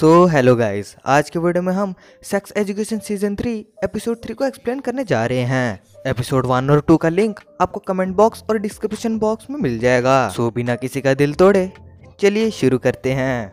Hello guys, आज के video में हम सेक्स एजुकेशन सीजन 3 एपिसोड 3 को एक्सप्लेन करने जा रहे हैं। एपिसोड 1 और 2 का लिंक आपको कमेंट बॉक्स और डिस्क्रिप्शन बॉक्स में मिल जाएगा। सो बिना किसी का दिल तोड़े चलिए शुरू करते हैं।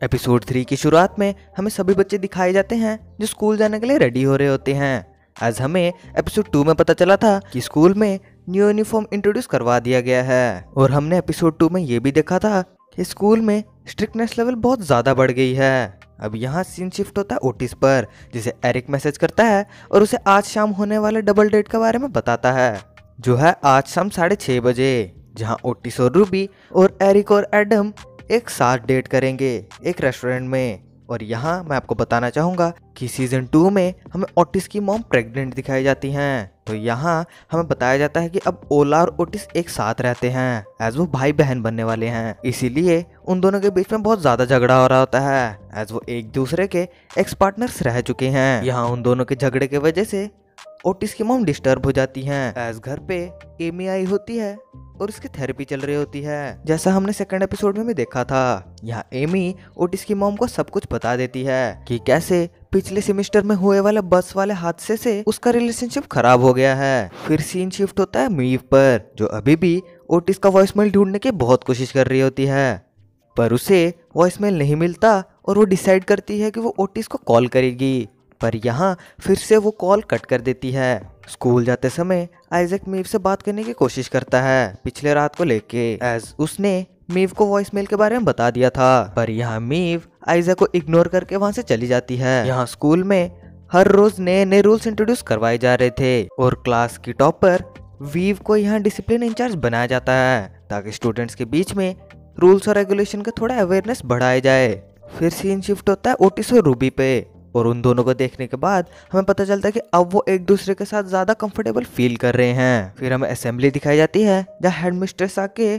एपिसोड 3 की शुरुआत में हमें सभी बच्चे दिखाए जाते हैं जो स्कूल जाने के लिए रेडी हो रहे होते हैं। आज हमें एपिसोड 2 में पता चला था कि स्कूल में न्यू यूनिफॉर्म इंट्रोड्यूस करवा दिया गया है और हमने एपिसोड 2 में ये भी देखा था कि स्कूल में स्ट्रिक्टनेस लेवल बहुत ज्यादा बढ़ गई है। अब यहाँ सीन शिफ्ट होता है ओटिस पर, जिसे एरिक मैसेज करता है और उसे आज शाम होने वाले डबल डेट के बारे में बताता है, जो है आज शाम 6:30 बजे, जहाँ ओटिस और रूबी और एरिक और एडम एक साथ डेट करेंगे एक रेस्टोरेंट में। और यहाँ मैं आपको बताना चाहूंगा कि सीजन 2 में हमें ओटिस की मॉम प्रेग्नेंट दिखाई जाती हैं। तो यहाँ हमें बताया जाता है कि अब ओला और ओटिस एक साथ रहते हैं एज वो भाई बहन बनने वाले हैं। इसीलिए उन दोनों के बीच में बहुत ज्यादा झगड़ा हो रहा होता है एज वो एक दूसरे के एक्स पार्टनर्स रह चुके हैं। यहाँ उन दोनों के झगड़े की वजह से ओटिस की मॉम डिस्टर्ब हो जाती हैं एज घर पे एमी आई होती है और उसकी थेरेपी चल रही होती है, जैसा हमने सेकंड एपिसोड में भी देखा था। यहाँ एमी ओटिस की मॉम को सब कुछ बता देती है कि कैसे पिछले सेमेस्टर में हुए वाले बस वाले हादसे से उसका रिलेशनशिप खराब हो गया है। फिर सीन शिफ्ट होता है मीव पर, जो अभी भी ओटिस का वॉइसमेल ढूंढने की बहुत कोशिश कर रही होती है, पर उसे वॉइसमेल नहीं मिलता और वो डिसाइड करती है कि वो ओटिस को कॉल करेगी। पर यहाँ फिर से वो कॉल कट कर देती है। स्कूल जाते समय आइजैक मीव से बात करने की कोशिश करता है पिछले रात को लेके, एज उसने मीव को वॉइसमेल के बारे में बता दिया था। पर यहाँ मीव आइजैक को इग्नोर करके वहां से चली जाती है। यहाँ स्कूल में हर रोज नए नए रूल्स इंट्रोड्यूस करवाए जा रहे थे और क्लास की टॉपर वीव को यहाँ डिसिप्लिन इंचार्ज बनाया जाता है ताकि स्टूडेंट्स के बीच में रूल्स और रेगुलेशन का थोड़ा अवेयरनेस बढ़ाया जाए। फिर सीन शिफ्ट होता है ओटिस और रूबी पे, और उन दोनों को देखने के बाद हमें पता चलता है कि अब वो एक दूसरे के साथ ज्यादा कंफर्टेबल फील कर रहे हैं। फिर हमें असेंबली दिखाई जाती है जहाँ हेडमिस्ट्रेस आके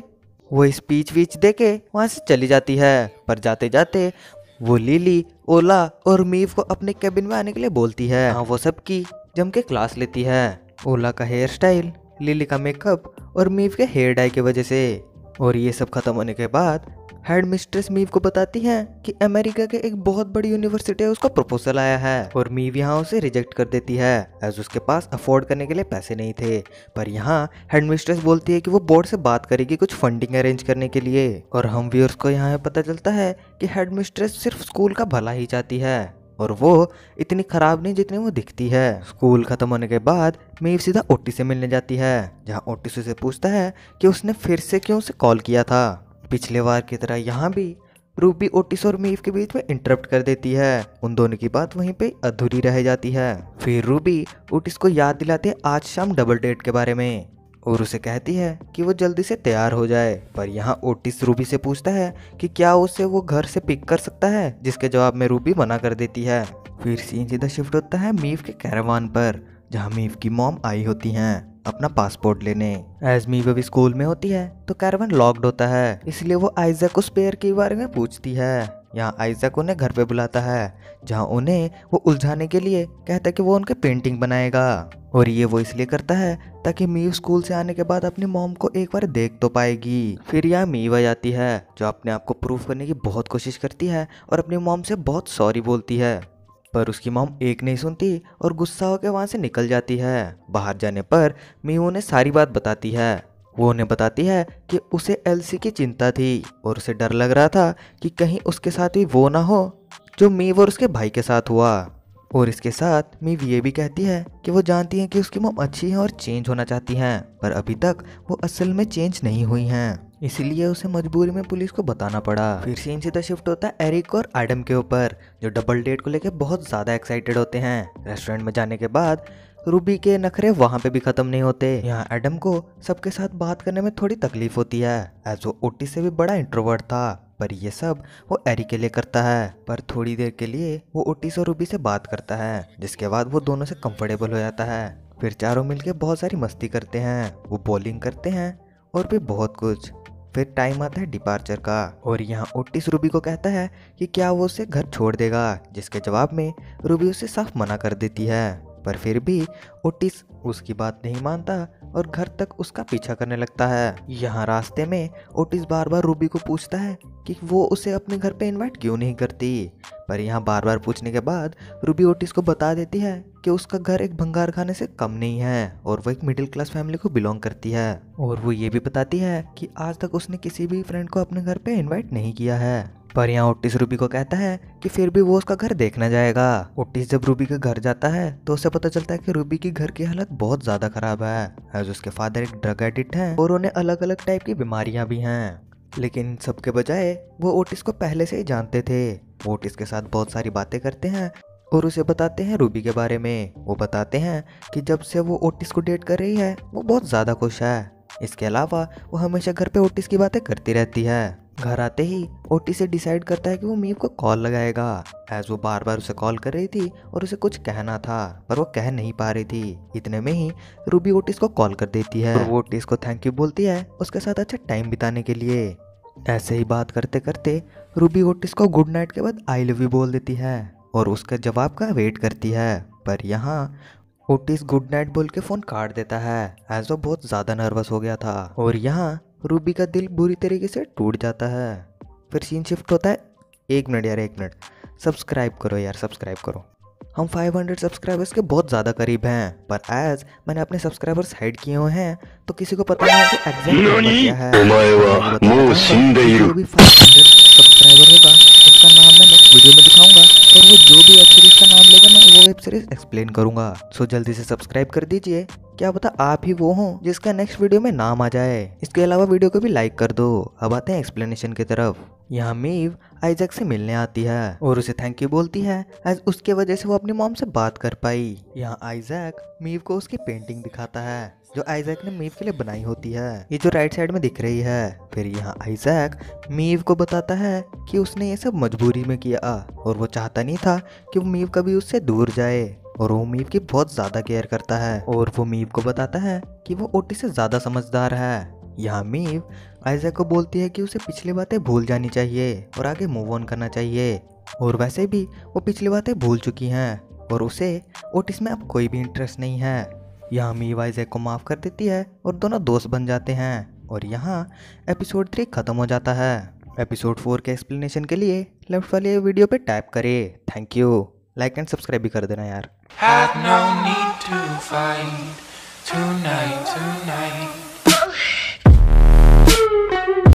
वो स्पीच वीच देके वहां से चली जाती है। पर जाते जाते वो लिली, ओला और मीव को अपने कैबिन में आने के लिए बोलती है। हाँ, वो सबकी जम के क्लास लेती है। ओला का हेयर स्टाइल, लिली का मेकअप और मीव के हेयर डाई की वजह से। और ये सब खत्म होने के बाद हेड मिस्ट्रेस मीव को बताती है कि अमेरिका के एक बहुत बड़ी यूनिवर्सिटी है उसका प्रपोजल आया है, और मीव यहाँ उसे रिजेक्ट कर देती है एज उसके पास अफोर्ड करने के लिए पैसे नहीं थे। पर यहाँ हेड मिस्ट्रेस बोलती है कि वो बोर्ड से बात करेगी कुछ फंडिंग अरेंज करने के लिए। और हम व्यूअर्स को यहाँ पता चलता है कि हेड मिस्ट्रेस सिर्फ स्कूल का भला ही चाहती है और वो इतनी खराब नहीं जितनी वो दिखती है। स्कूल खत्म होने के बाद मीव सीधा ओटी से मिलने जाती है, जहाँ ओटी से पूछता है कि उसने फिर से क्यों उसे कॉल किया था। पिछले बार की तरह यहाँ भी रूबी ओटिस और मीव के बीच में इंटरप्ट कर देती है। उन दोनों की बात वहीं पे अधूरी रह जाती है। फिर रूबी ओटिस को याद दिलाती है आज शाम डबल डेट के बारे में और उसे कहती है कि वो जल्दी से तैयार हो जाए। पर यहाँ ओटिस रूबी से पूछता है कि क्या उसे वो घर से पिक कर सकता है, जिसके जवाब में रूबी मना कर देती है। फिर सीन सीधा शिफ्ट होता है मीव के कैरावान पर, जहाँ मीव की मॉम आई होती हैं अपना पासपोर्ट लेने। एज मीव अभी स्कूल में होती है तो कैरावान लॉक्ड होता है, इसलिए वो आइजैक को स्पेयर के बारे में पूछती है। यहाँ आइजैक उन्हें घर पे बुलाता है, जहाँ उन्हें वो उलझाने के लिए कहता है कि वो उनके पेंटिंग बनाएगा। और ये वो इसलिए करता है ताकि मीव स्कूल से आने के बाद अपनी मॉम को एक बार देख तो पाएगी। फिर यहाँ मीव आ जाती है जो अपने आप को प्रूव करने की बहुत कोशिश करती है और अपनी मॉम से बहुत सॉरी बोलती है, पर उसकी मॉम एक नहीं सुनती और गुस्सा होकर वहां से निकल जाती है। बाहर जाने पर मीव उन्हें सारी बात बताती है। वो उन्हें बताती है कि उसे एल्सी की चिंता थी और उसे डर लग रहा था कि कहीं उसके साथ भी वो ना हो जो मीव और उसके भाई के साथ हुआ। और इसके साथ मीव ये भी कहती है कि वो जानती है कि उसकी मॉम अच्छी है और चेंज होना चाहती हैं, पर अभी तक वो असल में चेंज नहीं हुई हैं, इसलिए उसे मजबूरी में पुलिस को बताना पड़ा। फिर सीन सीधा शिफ्ट होता है एरिक और एडम के ऊपर, जो डबल डेट को लेकर बहुत ज्यादा एक्साइटेड होते हैं। रेस्टोरेंट में जाने के बाद रूबी के नखरे वहां पे भी खत्म नहीं होते। यहाँ एडम को सबके साथ बात करने में थोड़ी तकलीफ होती है एज वो ओटी से भी बड़ा इंट्रोवर्ट था, पर ये सब वो एरिक के लिए करता है। पर थोड़ी देर के लिए वो ओटिस और रूबी से बात करता है, जिसके बाद वो दोनों से कंफर्टेबल हो जाता है। फिर चारों मिलके बहुत सारी मस्ती करते हैं, वो बॉलिंग करते हैं और भी बहुत कुछ। फिर टाइम आता है डिपार्चर का और यहाँ ओटिस रूबी को कहता है कि क्या वो उसे घर छोड़ देगा, जिसके जवाब में रूबी उसे साफ मना कर देती है। पर फिर भी ओटिस उसकी बात नहीं मानता और घर तक उसका पीछा करने लगता है। यहाँ रास्ते में ओटिस बार बार रूबी को पूछता है कि वो उसे अपने घर पे इनवाइट क्यों नहीं करती। पर यहाँ बार बार पूछने के बाद रूबी ओटिस को बता देती है कि उसका घर एक भंगार खाने से कम नहीं है और वो एक मिडिल क्लास फैमिली को बिलोंग करती है। और वो ये भी बताती है कि आज तक उसने किसी भी फ्रेंड को अपने घर पे इनवाइट नहीं किया है। पर यहाँ ओटिस रूबी को कहता है कि फिर भी वो उसका घर देखना जाएगा। ओटिस जब रूबी के घर जाता है तो उसे पता चलता है कि रूबी की घर की हालत बहुत ज्यादा खराब है, एज उसके फादर एक ड्रग एडिक्ट हैं और उन्हें अलग अलग टाइप की बीमारियां भी हैं। लेकिन इन सब के बजाय वो ओटिस को पहले से ही जानते थे। वो ओटिस के साथ बहुत सारी बातें करते हैं और उसे बताते हैं रूबी के बारे में। वो बताते हैं कि जब से वो ओटिस को डेट कर रही है वो बहुत ज़्यादा खुश है। इसके अलावा वो हमेशा घर पे ओटिस की बातें करती रहती है। घर आते ही ओटिस से डिसाइड करता है कि वो मीव को कॉल लगाएगा, एज वो बार बार उसे कॉल कर रही थी और उसे कुछ कहना था पर वो कह नहीं पा रही थी। इतने में ही रूबी ओटिस को कॉल कर देती है और वो ओटिस को थैंक यू बोलती है उसके साथ अच्छा टाइम बिताने के लिए। ऐसे ही बात करते करते रूबी ओटिस को गुड नाइट के बाद आई लव यू बोल देती है और उसके जवाब का वेट करती है। पर यहाँ ओटिस गुड नाइट बोल के फ़ोन काट देता है, एज वो बहुत ज़्यादा नर्वस हो गया था। और यहाँ रूबी का दिल बुरी तरीके से टूट जाता है। फिर सीन शिफ्ट होता है। एक मिनट यार, एक मिनट, सब्सक्राइब करो यार, सब्सक्राइब करो। हम 500 सब्सक्राइबर्स के बहुत ज़्यादा करीब हैं, पर एज मैंने अपने सब्सक्राइबर्स हाइड किए हुए हैं तो किसी को पता नहीं है कि एग्जैक्ट नंबर क्या है। जो भी 500 सब्सक्राइबर होगा उसका नाम मैं नेक्स्ट वीडियो में दिखाऊंगा और वो जो भी वेब सीरीज का नाम लेगा मैं वो वेब सीरीज एक्सप्लेन करूंगा। सो जल्दी से सब्सक्राइब कर दीजिए, क्या पता आप ही वो हो जिसका नेक्स्ट वीडियो में नाम आ जाए। इसके अलावा वीडियो को भी लाइक कर दो। अब आते हैं एक्सप्लेनेशन की तरफ। यहाँ मीव आइजैक से मिलने आती है और उसे थैंक यू बोलती है, एज उसके वजह से वो अपनी मॉम से बात कर पाई। यहाँ आइजैक मीव को उसकी पेंटिंग दिखाता है जो आइजैक ने मीव के लिए बनाई होती है, ये जो राइट साइड में दिख रही है। फिर यहाँ आइजैक मीव को बताता है कि उसने ये सब मजबूरी में किया और वो चाहता नहीं था कि वो मीव कभी उससे दूर जाए और वो मीव की बहुत ज़्यादा केयर करता है। और वो मीव को बताता है कि वो ओटिस से ज़्यादा समझदार है। यहाँ मीव आइजैक को बोलती है कि उसे पिछली बातें भूल जानी चाहिए और आगे मूव ऑन करना चाहिए, और वैसे भी वो पिछली बातें भूल चुकी हैं और उसे ओटिस में अब कोई भी इंटरेस्ट नहीं है। यहाँ मीव आइजैक को माफ़ कर देती है और दोनों दोस्त बन जाते हैं और यहाँ एपिसोड 3 ख़त्म हो जाता है। एपिसोड 4 के एक्सप्लेनेशन के लिए लेफ्ट वाले वीडियो पे टैप करें। Thank you. Like and subscribe भी कर देना यार। Had no need to fight tonight.